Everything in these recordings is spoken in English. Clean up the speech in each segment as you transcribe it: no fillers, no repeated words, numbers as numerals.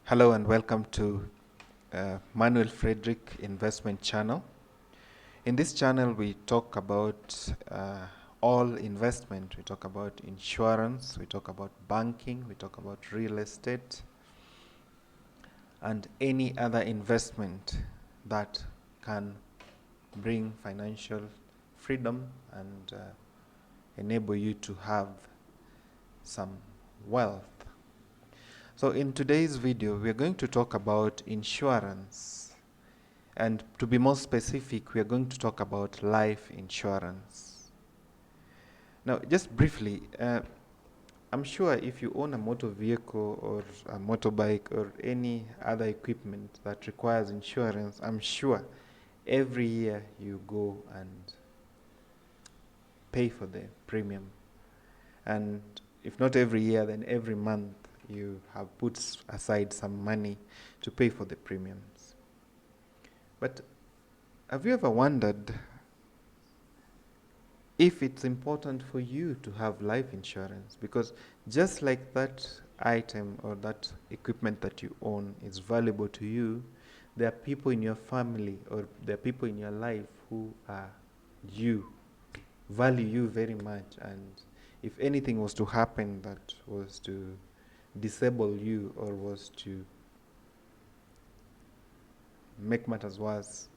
Hello and welcome to Manuel Frederick Investment Channel. In this channel, we talk about all investment. We talk about insurance, we talk about banking, we talk about real estate, and any other investment that can bring financial freedom and enable you to have some wealth. So in today's video, we are going to talk about insurance. And to be more specific, we are going to talk about life insurance. Now, just briefly, I'm sure if you own a motor vehicle or a motorbike or any other equipment that requires insurance, I'm sure every year you go and pay for the premium. And if not every year, then every month you have put aside some money to pay for the premiums. But have you ever wondered if it's important for you to have life insurance? Because just like that item or that equipment that you own is valuable to you, there are people in your family or there are people in your life who are value you very much, and if anything was to happen that was to disable you or was to make matters worse,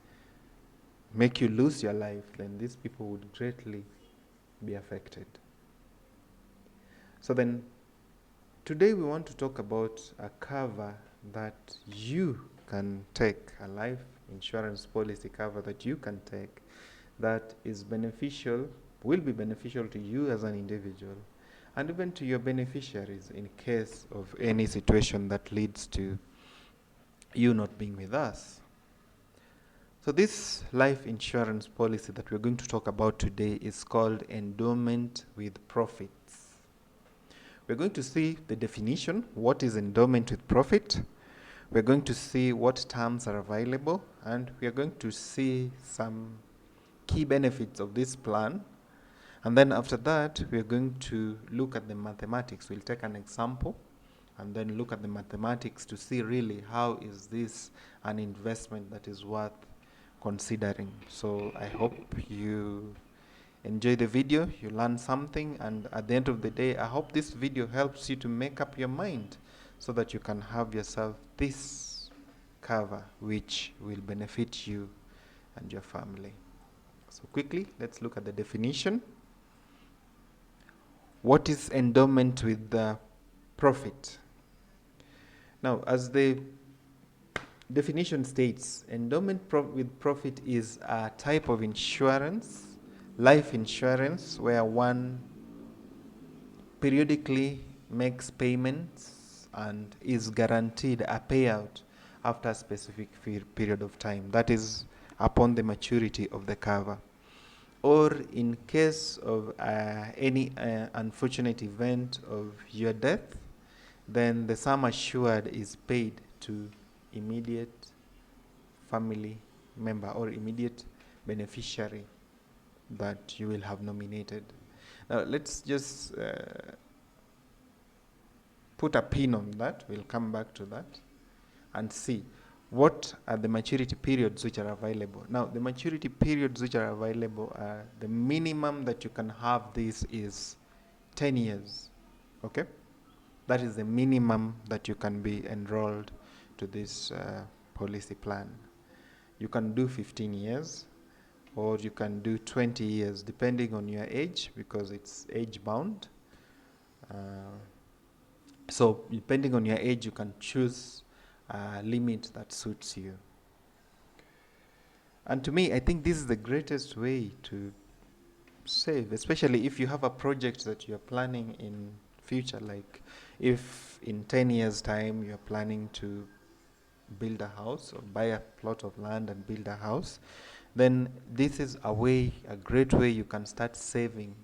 make you lose your life, then these people would greatly be affected. So then, today we want to talk about a cover that you can take, a life insurance policy cover that you can take that is beneficial, will be beneficial to you as an individual, and even to your beneficiaries in case of any situation that leads to you not being with us. So this life insurance policy that we're going to talk about today is called Endowment with Profits. We're going to see the definition, what is endowment with profit. We're going to see what terms are available, and we are going to see some key benefits of this plan. And then after that, we are going to look at the mathematics. We'll take an example and then look at the mathematics to see really how is this an investment that is worth considering. So I hope you enjoy the video, you learn something, and at the end of the day, I hope this video helps you to make up your mind so that you can have yourself this cover which will benefit you and your family. So quickly, let's look at the definition. What is endowment with profit? Now, as the definition states, endowment with profit is a type of insurance, life insurance, where one periodically makes payments and is guaranteed a payout after a specific period of time. That is upon the maturity of the cover. Or in case of any unfortunate event of your death, then the sum assured is paid to immediate family member or immediate beneficiary that you will have nominated. Now let's just put a pin on that. We'll come back to that and see what are the maturity periods which are available. Now, the maturity periods which are available are the minimum that you can have this is 10 years. Okay? That is the minimum that you can be enrolled to this policy plan. You can do 15 years or you can do 20 years depending on your age, because it's age bound. So depending on your age, you can choose a limit that suits you. And to me, I think this is the greatest way to save, especially if you have a project that you're planning in future. Like if in 10 years time you're planning to build a house or buy a plot of land and build a house, then this is a great way you can start saving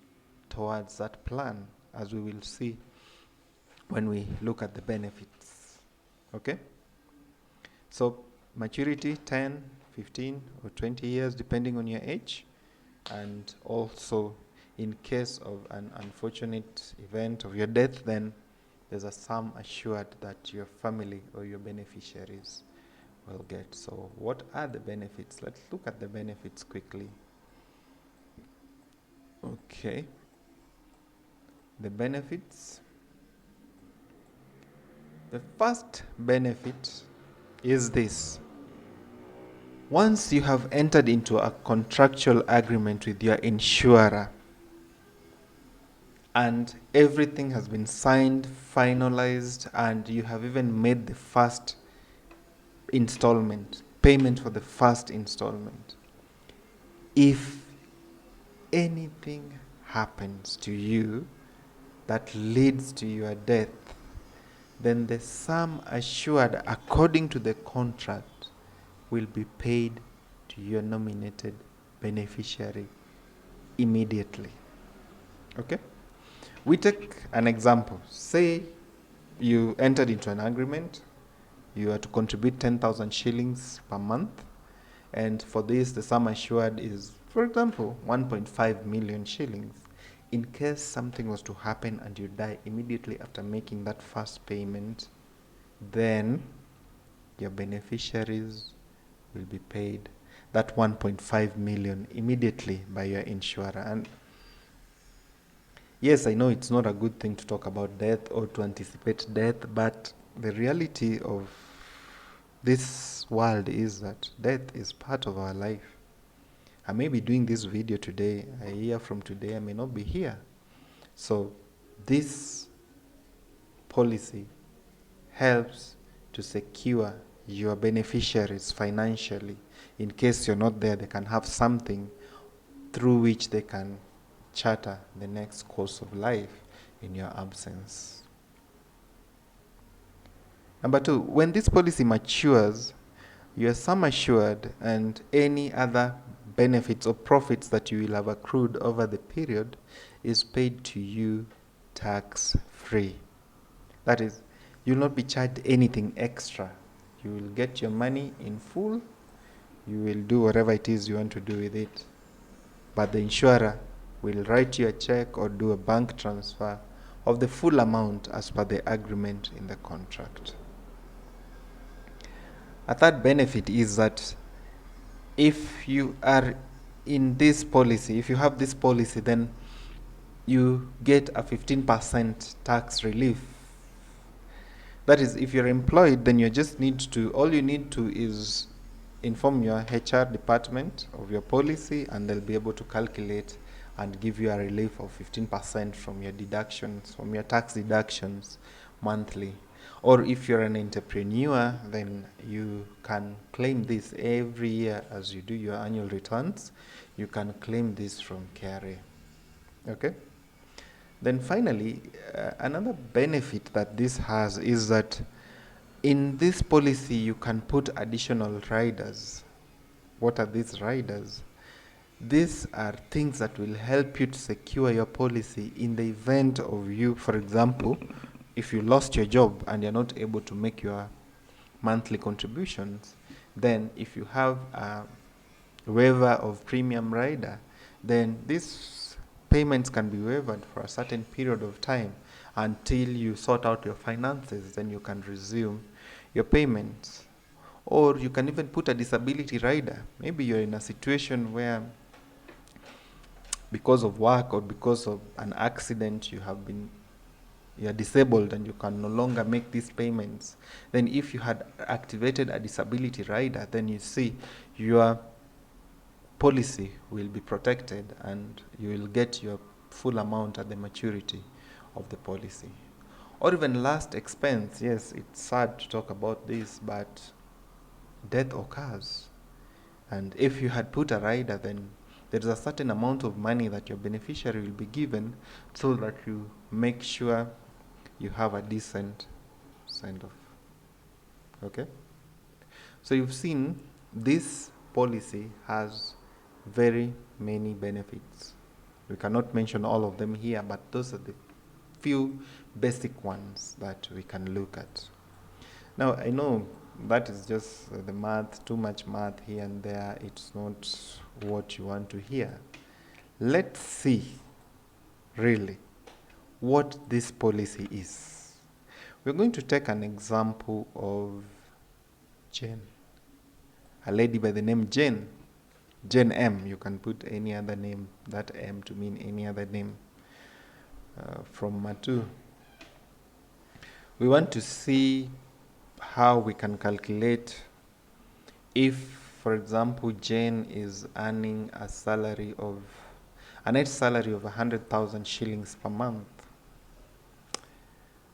towards that plan, as we will see when we look at the benefits. Okay? So maturity 10, 15 or 20 years depending on your age, and also in case of an unfortunate event of your death, then there's a sum assured that your family or your beneficiaries will get. So what are the benefits? Let's look at the benefits quickly. Okay. The benefits. The first benefit is this. Once you have entered into a contractual agreement with your insurer and everything has been signed, finalized, and you have even made the first installment, payment for the first installment, if anything happens to you that leads to your death, then the sum assured according to the contract will be paid to your nominated beneficiary immediately. Okay? We take an example. Say you entered into an agreement, you are to contribute 10,000 shillings per month, and for this, the sum assured is, for example, 1.5 million shillings. In case something was to happen and you die immediately after making that first payment, then your beneficiaries will be paid that 1.5 million immediately by your insurer. And yes, I know it's not a good thing to talk about death or to anticipate death, but the reality of this world is that death is part of our life. I may be doing this video today, a year from today, I may not be here. So this policy helps to secure your beneficiaries financially. In case you're not there, they can have something through which they can charter the next course of life in your absence. Number two, when this policy matures, your sum assured and any other benefits or profits that you will have accrued over the period is paid to you tax-free. That is, you will not be charged anything extra. You will get your money in full. You will do whatever it is you want to do with it. But the insurer will write you a check or do a bank transfer of the full amount as per the agreement in the contract. A third benefit is that if you are in this policy, if you have this policy, then you get a 15% tax relief. That is, if you're employed, then all you need to is inform your HR department of your policy, and they'll be able to calculate and give you a relief of 15% from your deductions, from your tax deductions monthly. Or if you're an entrepreneur, then you can claim this every year as you do your annual returns. You can claim this from KRA. Okay? Then finally, another benefit that this has is that in this policy, you can put additional riders. What are these riders? These are things that will help you to secure your policy in the event of you, for example, if you lost your job and you're not able to make your monthly contributions, then if you have a waiver of premium rider, then these payments can be waived for a certain period of time until you sort out your finances. Then you can resume your payments. Or you can even put a disability rider. Maybe you're in a situation where because of work or because of an accident you're disabled and you can no longer make these payments. Then if you had activated a disability rider, then you see your policy will be protected and you will get your full amount at the maturity of the policy. Or even last expense. Yes, it's sad to talk about this, but death occurs. And if you had put a rider, then there's a certain amount of money that your beneficiary will be given so that you make sure you have a decent send-off. Okay? So you've seen this policy has very many benefits. We cannot mention all of them here, but those are the few basic ones that we can look at. Now, I know that is just the math, too much math here and there. It's not what you want to hear. Let's see, really, what this policy is. We're going to take an example of Jane, a lady by the name Jane. Jane M. You can put any other name, that M to mean any other name, from Matu. We want to see how we can calculate if, for example, Jane is earning a net salary of 100,000 shillings per month.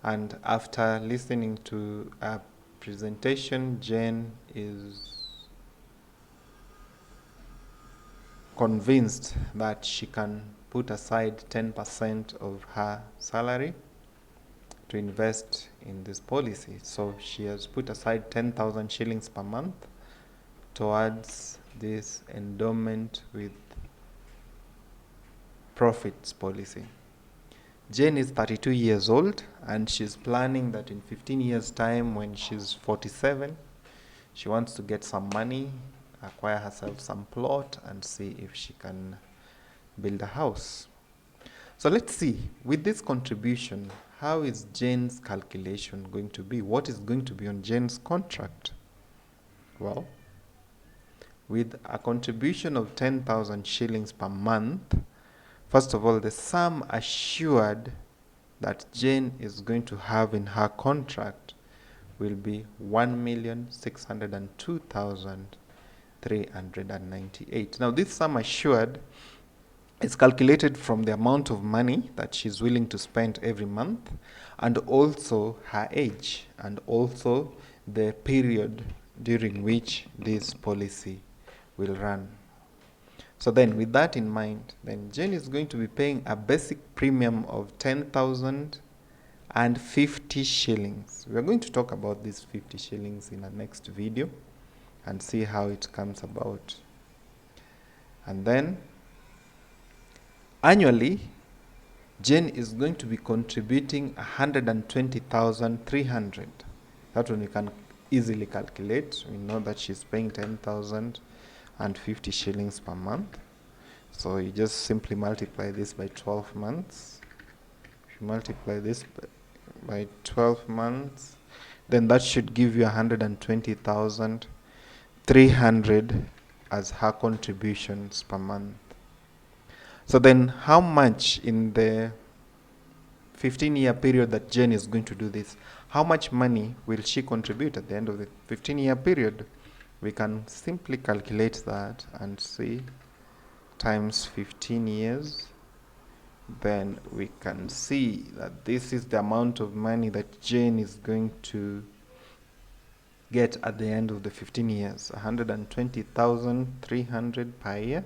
And after listening to a presentation, Jane is convinced that she can put aside 10% of her salary to invest in this policy. So she has put aside 10,000 shillings per month towards this endowment with profits policy. Jane is 32 years old, and she's planning that in 15 years' time, when she's 47, she wants to get some money, acquire herself some plot, and see if she can build a house. So let's see, with this contribution, how is Jane's calculation going to be? What is going to be on Jane's contract? Well, with a contribution of 10,000 shillings per month, first of all, the sum assured that Jane is going to have in her contract will be 1,602,398. Now, this sum assured is calculated from the amount of money that she's willing to spend every month, and also her age, and also the period during which this policy will run. So then, with that in mind, then Jane is going to be paying a basic premium of 10,050 shillings. We are going to talk about these 50 shillings in our next video and see how it comes about. And then, annually, Jane is going to be contributing 120,300. That one we can easily calculate. We know that she's paying 10,050 shillings per month. So you just simply multiply this by 12 months. If you multiply this by 12 months, then that should give you 120,300 as her contributions per month. So then, how much in the 15-year period that Jane is going to do this, how much money will she contribute at the end of the 15-year period? We can simply calculate that and see times 15 years. Then we can see that this is the amount of money that Jane is going to get at the end of the 15 years. 120,300 per year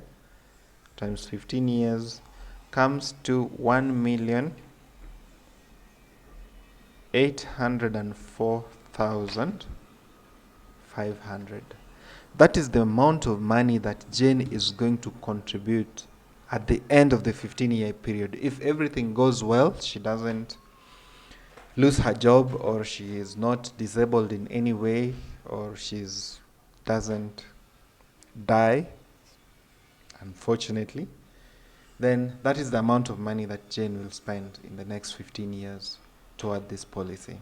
times 15 years comes to 1,804,500. That is the amount of money that Jane is going to contribute at the end of the 15-year period. If everything goes well, she doesn't lose her job, or she is not disabled in any way, or she doesn't die, unfortunately, then that is the amount of money that Jane will spend in the next 15 years toward this policy.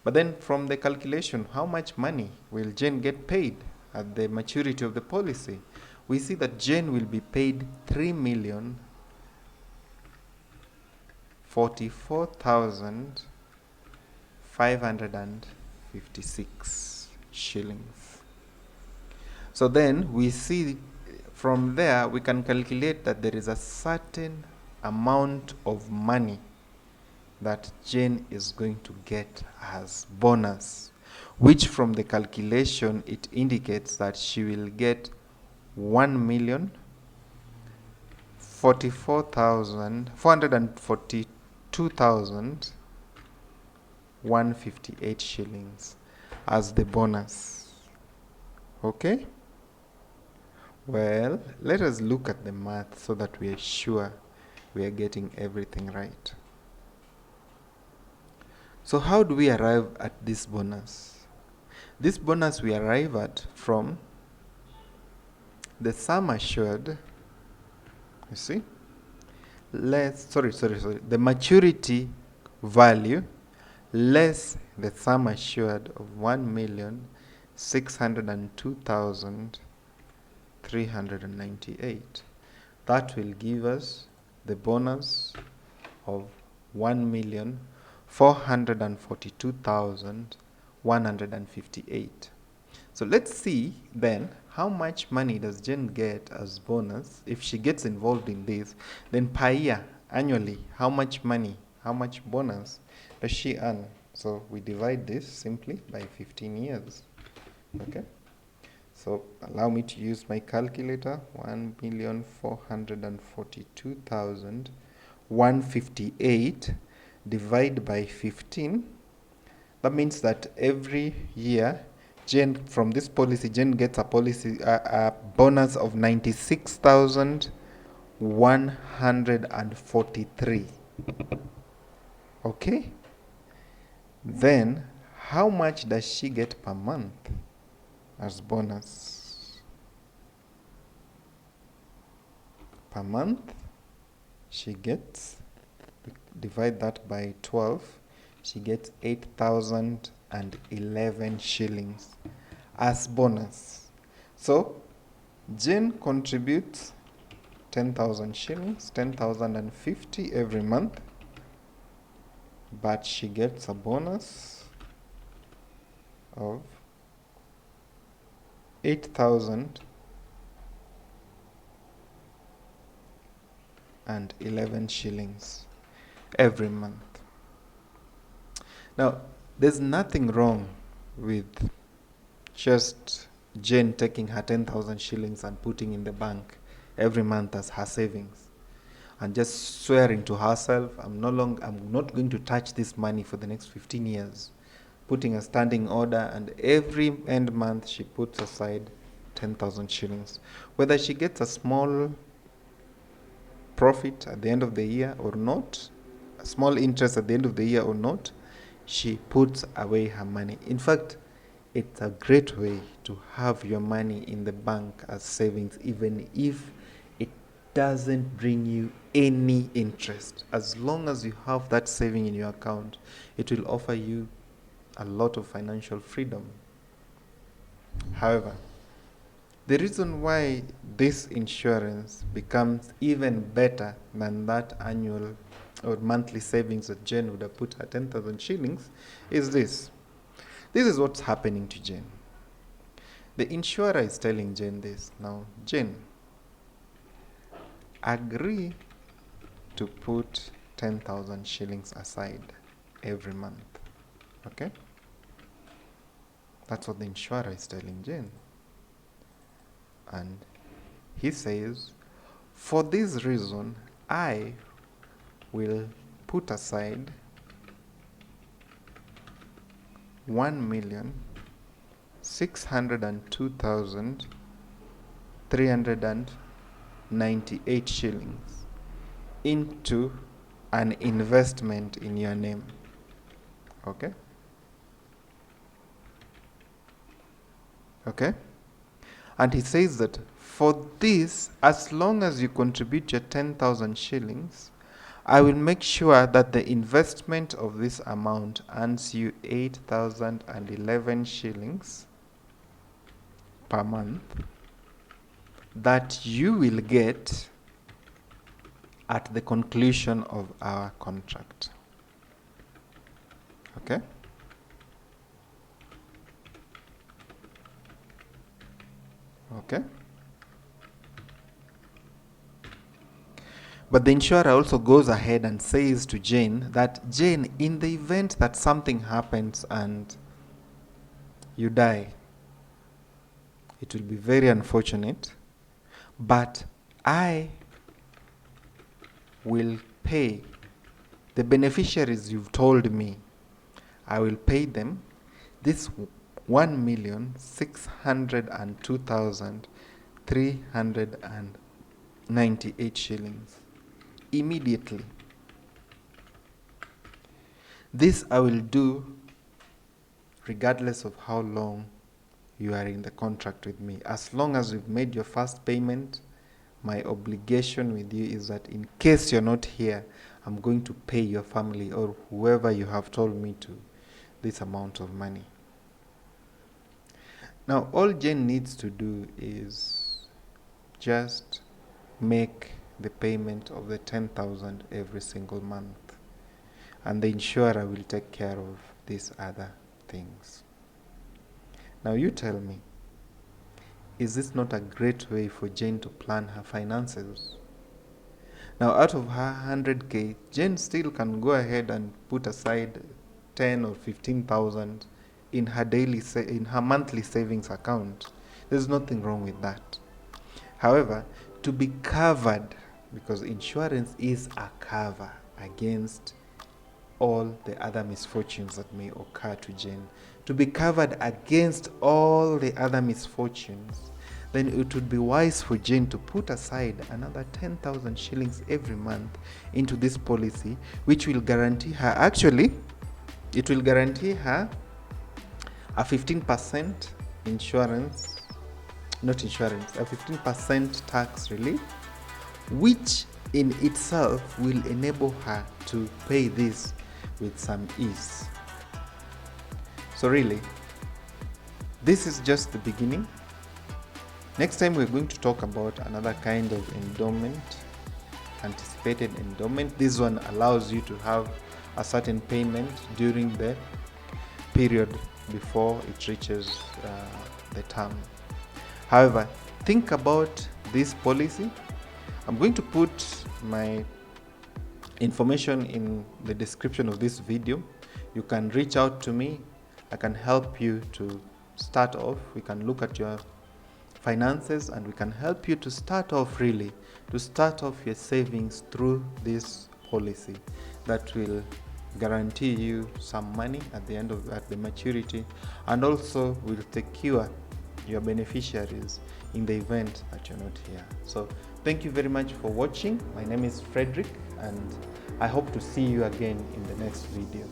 But then from the calculation, how much money will Jane get paid at the maturity of the policy? We see that Jane will be paid 3,044,556 shillings. So then we see from there we can calculate that there is a certain amount of money that Jane is going to get as bonus, which from the calculation it indicates that she will get 1,442,158 shillings as the bonus. Okay? Well, let us look at the math so that we are sure we are getting everything right. So how do we arrive at this bonus? This bonus we arrive at from the sum assured, you see, the maturity value less the sum assured of 1,602,398. That will give us the bonus of 1,442,158. So let's see then how much money does Jen get as bonus if she gets involved in this. Then per year, annually, how much money, how much bonus does she earn? So we divide this simply by 15 years. Okay. So allow me to use my calculator. 1,442,158 divide by 15. That means that every year, Jane, from this policy, Jane gets a bonus of 96,143. Okay? Then, how much does she get per month as bonus? Per month, she gets, divide that by 12, she gets 8,011 shillings as bonus. So, Jane contributes 10,000 shillings, 10,050 every month, but she gets a bonus of 8,011 shillings every month. Now, there's nothing wrong with just Jane taking her 10,000 shillings and putting in the bank every month as her savings and just swearing to herself, I'm not going to touch this money for the next 15 years, putting a standing order, and every end month she puts aside 10,000 shillings. Whether she gets a small profit at the end of the year or not, a small interest at the end of the year or not, she puts away her money. In fact, it's a great way to have your money in the bank as savings, even if it doesn't bring you any interest. As long as you have that saving in your account, it will offer you a lot of financial freedom. However, the reason why this insurance becomes even better than that annual or monthly savings that Jane would have put her 10,000 shillings is this. This is what's happening to Jane. The insurer is telling Jane this. Now, Jane, agree to put 10,000 shillings aside every month. Okay? That's what the insurer is telling Jane. And he says, for this reason, I will put aside 1,602,398 shillings into an investment in your name. Okay? Okay? And he says that for this, as long as you contribute your 10,000 shillings, I will make sure that the investment of this amount earns you 8,011 shillings per month that you will get at the conclusion of our contract. Okay? Okay? But the insurer also goes ahead and says to Jane that, Jane, in the event that something happens and you die, it will be very unfortunate, but I will pay the beneficiaries you've told me. I will pay them this 1,602,398 shillings immediately. This I will do regardless of how long you are in the contract with me. As long as you've made your first payment, my obligation with you is that in case you're not here, I'm going to pay your family or whoever you have told me to this amount of money. Now, all Jane needs to do is just make the payment of the 10,000 every single month, and the insurer will take care of these other things. Now, you tell me, is this not a great way for Jane to plan her finances? Now, out of her 100K, Jane still can go ahead and put aside 10 or 15,000 in her in her monthly savings account. There's nothing wrong with that. However, to be covered, because insurance is a cover against all the other misfortunes that may occur to Jane, to be covered against all the other misfortunes, then it would be wise for Jane to put aside another 10,000 shillings every month into this policy, which will guarantee her, actually, it will guarantee her a 15% insurance, not insurance, a 15% tax relief, which in itself will enable her to pay this with some ease. So really, this is just the beginning. Next time we're going to talk about another kind of endowment, anticipated endowment. This one allows you to have a certain payment during the period before it reaches the term. However, think about this policy. I'm going to put my information in the description of this video. You can reach out to me. I can help you to start off. We can look at your finances and we can help you to start off your savings through this policy that will guarantee you some money at the maturity, and also will secure your beneficiaries in the event that you're not here. So thank you very much for watching. My name is Frederick, and I hope to see you again in the next video.